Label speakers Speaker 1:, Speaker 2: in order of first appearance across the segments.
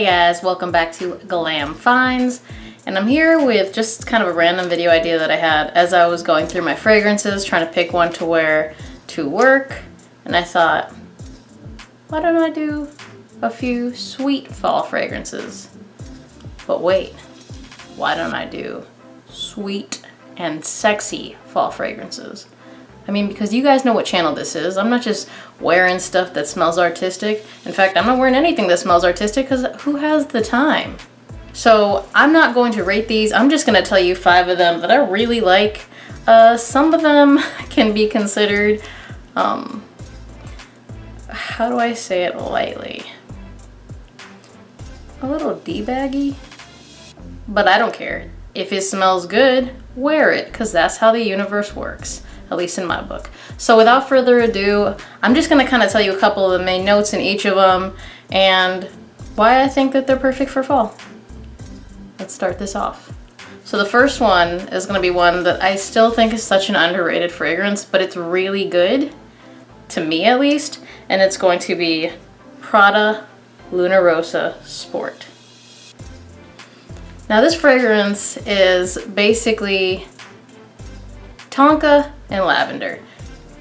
Speaker 1: Hey guys, welcome back to Glam Finds, and I'm here with just kind of a random video idea that I had as I was going through my fragrances, trying to pick one to wear to work, and I thought, why don't I do a few sweet fall fragrances? But wait, why don't I do sweet and sexy fall fragrances? I mean, because you guys know what channel this is. I'm not just wearing stuff that smells artistic. In fact, I'm not wearing anything that smells artistic because who has the time? So I'm not going to rate these. I'm just going to tell you 5 of them that I really like. Some of them can be considered, how do I say it lightly? A little D-baggy. But I don't care. If it smells good, wear it, because that's how the universe works. At least in my book. So without further ado, I'm just going to kind of tell you a couple of the main notes in each of them and why I think that they're perfect for fall. Let's start this off. So the first one is going to be one that I still think is such an underrated fragrance, but it's really good, to me at least, and it's going to be Prada Rossa Sport. Now this fragrance is basically tonka and lavender.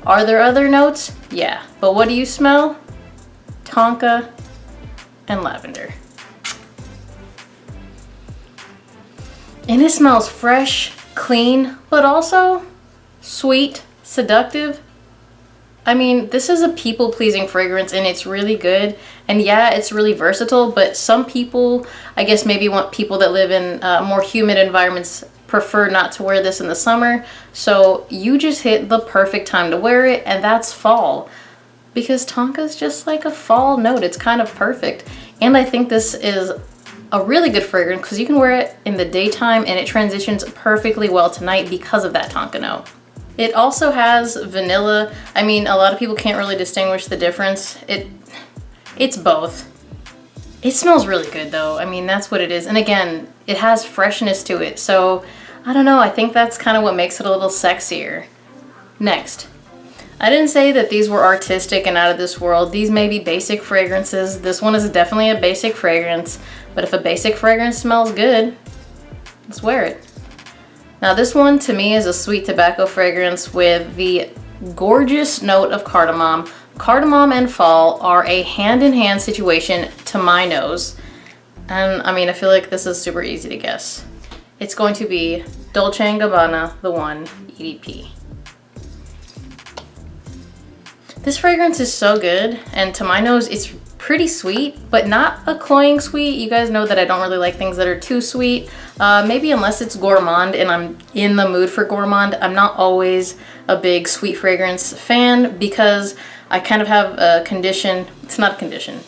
Speaker 1: Are there other notes? Yeah, but what do you smell? Tonka and lavender. And it smells fresh, clean, but also sweet, seductive. I mean, this is a people-pleasing fragrance and it's really good. And yeah, it's really versatile, but some people, I guess maybe want people that live in more humid environments prefer not to wear this in the summer. So you just hit the perfect time to wear it, and that's fall. Because tonka is just like a fall note. It's kind of perfect. And I think this is a really good fragrance because you can wear it in the daytime and it transitions perfectly well to night because of that tonka note. It also has vanilla. I mean, a lot of people can't really distinguish the difference. It's both. It smells really good though. I mean, that's what it is. And again, it has freshness to it. So I don't know, I think that's kind of what makes it a little sexier. Next. I didn't say that these were artistic and out of this world. These may be basic fragrances. This one is definitely a basic fragrance. But if a basic fragrance smells good, let's wear it. Now this one to me is a sweet tobacco fragrance with the gorgeous note of cardamom. Cardamom and fall are a hand-in-hand situation to my nose. And I mean, I feel like this is super easy to guess. It's going to be Dolce & Gabbana, the one, EDP. This fragrance is so good, and to my nose, it's pretty sweet, but not a cloying sweet. You guys know that I don't really like things that are too sweet. Maybe unless it's gourmand and I'm in the mood for gourmand. I'm not always a big sweet fragrance fan because I kind of have a condition. It's not a condition.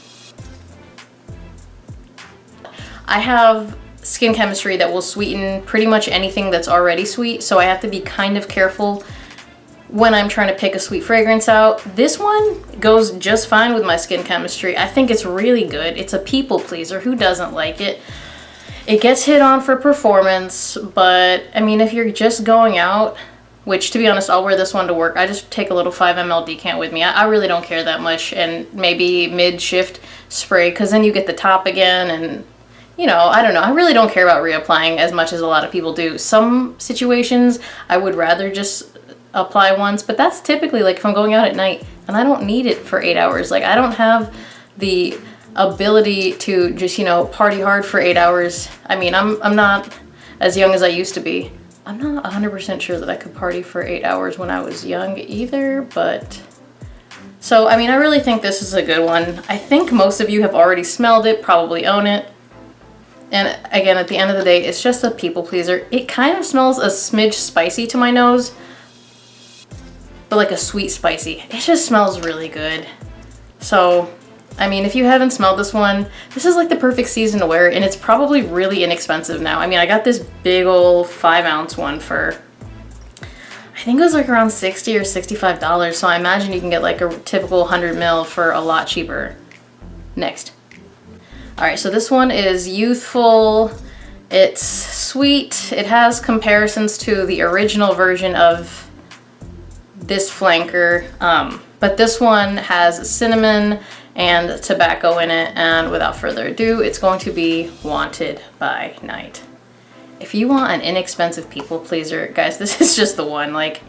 Speaker 1: I have skin chemistry that will sweeten pretty much anything that's already sweet, so I have to be kind of careful when I'm trying to pick a sweet fragrance out. This one goes just fine with my skin chemistry. I think it's really good. It's a people pleaser. Who doesn't like it? It gets hit on for performance, but I mean, if you're just going out, which to be honest, I'll wear this one to work. I just take a little 5 ml decant with me. I really don't care that much, and maybe mid-shift spray, because then you get the top again, and you know, I don't know. I really don't care about reapplying as much as a lot of people do. Some situations I would rather just apply once, but that's typically like if I'm going out at night and I don't need it for 8 hours. Like I don't have the ability to just, you know, party hard for 8 hours. I mean, I'm not as young as I used to be. I'm not 100% sure that I could party for 8 hours when I was young either, but so I mean, I really think this is a good one. I think most of you have already smelled it, probably own it. And again, at the end of the day, it's just a people pleaser. It kind of smells a smidge spicy to my nose, but like a sweet spicy. It just smells really good. So, I mean, if you haven't smelled this one, this is like the perfect season to wear it, and it's probably really inexpensive now. I mean, I got this big old 5 ounce one for, I think it was like around $60 or $65. So I imagine you can get like a typical 100 ml for a lot cheaper. Next. All right, so this one is youthful, it's sweet, it has comparisons to the original version of this flanker, but this one has cinnamon and tobacco in it. And without further ado, it's going to be Wanted by Night. If you want an inexpensive people pleaser, guys, this is just the one. Like,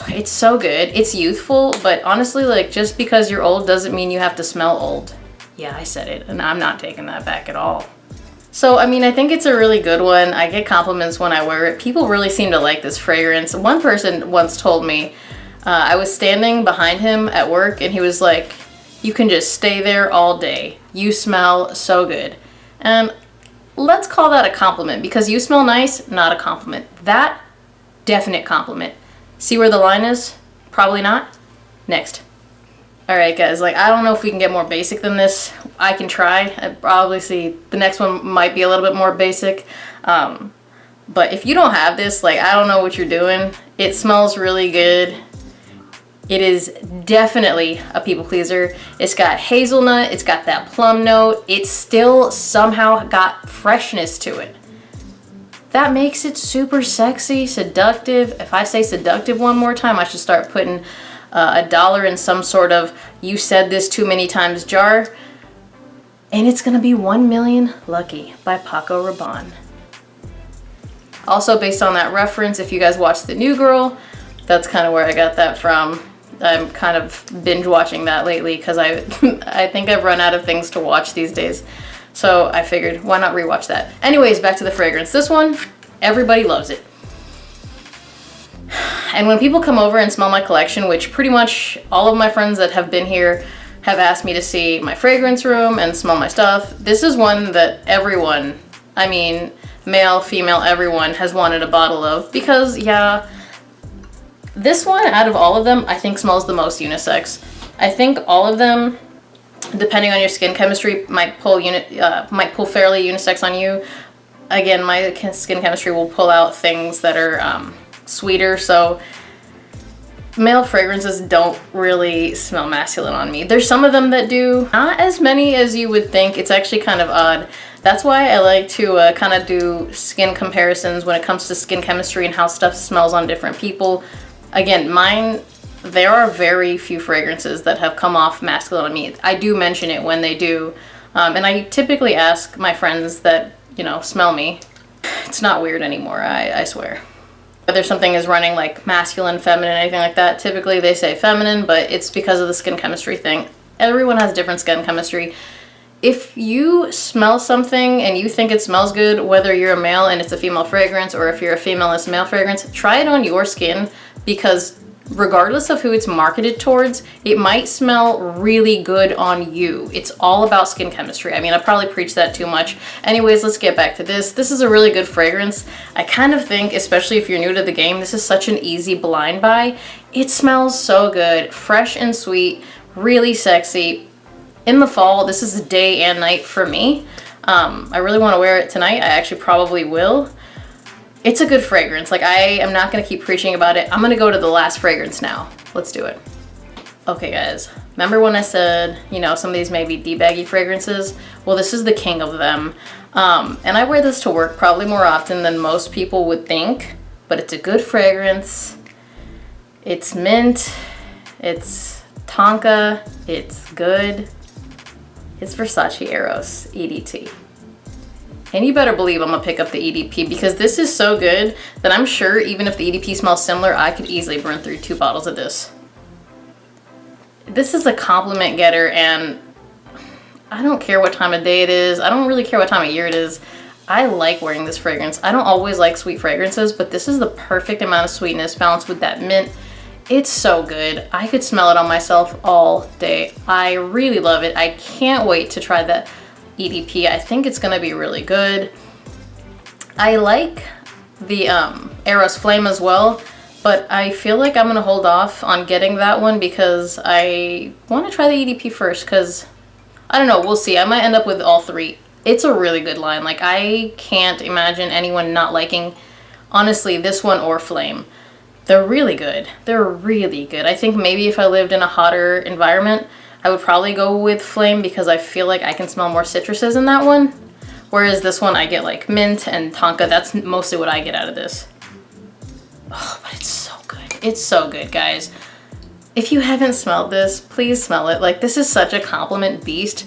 Speaker 1: it's so good. It's youthful, but honestly, like, just because you're old doesn't mean you have to smell old. Yeah, I said it, and I'm not taking that back at all. So, I mean, I think it's a really good one. I get compliments when I wear it. People really seem to like this fragrance. One person once told me, I was standing behind him at work, and he was like, you can just stay there all day. You smell so good. And let's call that a compliment, because you smell nice, not a compliment. That, definite compliment. See where the line is? Probably not. Next. All right, guys, like, I don't know if we can get more basic than this. I can try. Obviously, the next one might be a little bit more basic. But if you don't have this, like, I don't know what you're doing. It smells really good. It is definitely a people pleaser. It's got hazelnut. It's got that plum note. It's still somehow got freshness to it. That makes it super sexy, seductive. If I say seductive one more time, I should start putting $1 in some sort of "you said this too many times" jar. And it's gonna be 1 Million Lucky by Paco Rabanne. Also, based on that reference, if you guys watched The New Girl, that's kind of where I got that from. I'm kind of binge watching that lately because I think I've run out of things to watch these days. So I figured, why not rewatch that? Anyways, back to the fragrance. This one, everybody loves it. And when people come over and smell my collection, which pretty much all of my friends that have been here have asked me to see my fragrance room and smell my stuff, this is one that everyone, I mean, male, female, everyone has wanted a bottle of, because yeah, this one out of all of them, I think smells the most unisex. I think all of them, depending on your skin chemistry, might pull fairly unisex on you. Again, my skin chemistry will pull out things that are sweeter, so male fragrances don't really smell masculine on me. There's some of them that do, not as many as you would think. It's actually kind of odd. That's why I like to kind of do skin comparisons when it comes to skin chemistry and how stuff smells on different people. Again, mine, there are very few fragrances that have come off masculine on me. I do mention it when they do, and I typically ask my friends that, you know, smell me. It's not weird anymore, I swear. Whether something is running like masculine, feminine, anything like that, typically they say feminine, but it's because of the skin chemistry thing. Everyone has different skin chemistry. If you smell something and you think it smells good, whether you're a male and it's a female fragrance, or if you're a female and it's a male fragrance, try it on your skin, because regardless of who it's marketed towards, it might smell really good on you. It's all about skin chemistry. I mean, I probably preach that too much. Anyways, let's get back to this. This is a really good fragrance. I kind of think, especially if you're new to the game, this is such an easy blind buy. It smells so good, fresh and sweet, really sexy. In the fall, this is day and night for me. I really want to wear it tonight. I actually probably will. It's a good fragrance. Like, I am not going to keep preaching about it. I'm going to go to the last fragrance now. Let's do it. Okay, guys. Remember when I said, you know, some of these may be de-baggy fragrances? Well, this is the king of them. And I wear this to work probably more often than most people would think. But it's a good fragrance. It's mint. It's tonka. It's good. It's Versace Eros EDT. And you better believe I'm gonna pick up the EDP, because this is so good that I'm sure even if the EDP smells similar, I could easily burn through 2 bottles of this. This is a compliment getter, and I don't care what time of day it is. I don't really care what time of year it is. I like wearing this fragrance. I don't always like sweet fragrances, but this is the perfect amount of sweetness balanced with that mint. It's so good. I could smell it on myself all day. I really love it. I can't wait to try that EDP. I think it's gonna be really good. I like the Eros Flame as well, but I feel like I'm gonna hold off on getting that one because I want to try the EDP first, because I don't know, we'll see. I might end up with all 3. It's a really good line. Like, I can't imagine anyone not liking, honestly, this one or Flame. They're really good. They're really good. I think maybe if I lived in a hotter environment, I would probably go with Flame, because I feel like I can smell more citruses in that one. Whereas this one, I get like mint and tonka. That's mostly what I get out of this. Oh, but it's so good. It's so good, guys. If you haven't smelled this, please smell it. Like, this is such a compliment beast.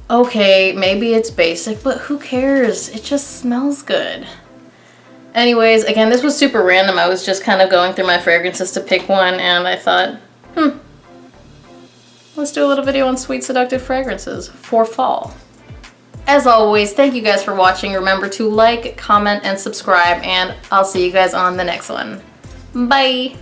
Speaker 1: Okay, maybe it's basic, but who cares? It just smells good. Anyways, again, this was super random. I was just kind of going through my fragrances to pick one, and I thought, let's do a little video on sweet seductive fragrances for fall. As always, thank you guys for watching. Remember to like, comment, and subscribe, and I'll see you guys on the next one. Bye!